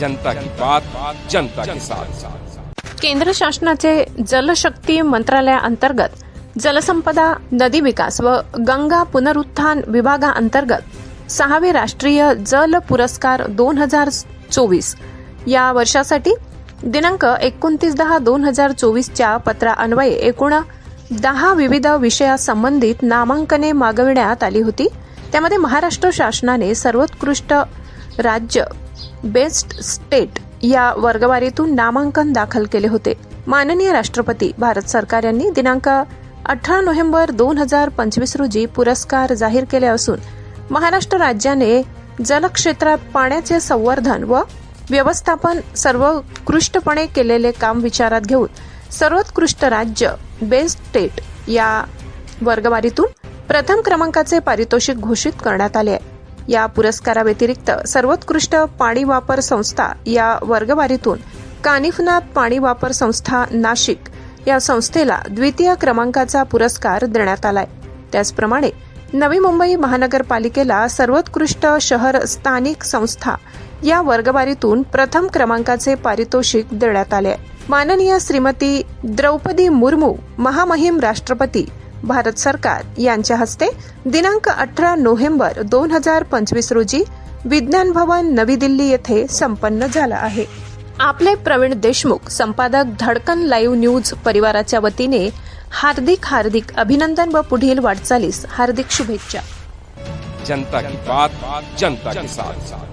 जनता की बात जनता के साथ। केंद्र शासनाचे जलशक्ती मंत्रालयाअंतर्गत जलसंपदा, नदी विकास व गंगा पुनरुत्थान विभागाअंतर्गत 6वे राष्ट्रीय जल पुरस्कार 2024 या वर्षासाठी दिनांक 29/10/2024 च्या पत्रान्वये एकूण 10 विविध विषयासंबंधित नामांकने मागविण्यात आली होती। त्यामध्ये महाराष्ट्र शासनाने सर्वोत्कृष्ट राज्य बेस्ट स्टेट या वर्गवारीतून नामांकन दाखल केले होते। माननीय राष्ट्रपती भारत सरकार यांनी दिनांक 18 नोव्हेंबर 2025 रोजी पुरस्कार जाहीर केले असून महाराष्ट्र राज्याने जलक्षेत्रात पाण्याचे संवर्धन व व्यवस्थापन सर्वोत्कृष्टपणे केलेले काम विचारात घेऊन सर्वोत्कृष्ट राज्य बेस्ट स्टेट या वर्गवारीतून प्रथम क्रमांकाचे पारितोषिक घोषित करण्यात आले आहे। या पुरस्काराव्यतिरिक्त सर्वोत्कृष्ट पाणी वापर संस्था या वर्गवारीतून कानिफनाथ पाणी वापर संस्था नाशिक या संस्थेला द्वितीय क्रमांकाचा पुरस्कार देण्यात आलाय। त्याचप्रमाणे नवी मुंबई महानगरपालिकेला सर्वोत्कृष्ट शहर स्थानिक संस्था या वर्गवारीतून प्रथम क्रमांकाचे पारितोषिक देण्यात आले। माननीय श्रीमती द्रौपदी मुर्मू महामहिम राष्ट्रपती भारत सरकार यांच्या हस्ते दिनांक 18 नोव्हेंबर 2025 रोजी विज्ञान भवन नवी दिल्ली येथे संपन्न झाला आहे। आपले प्रवीण देशमुख संपादक धडकन लाईव्ह न्यूज परिवाराच्या वतीने हार्दिक अभिनंदन व पुढील वाटचालीस हार्दिक शुभेच्छा। जनता की बात जनता के साथ।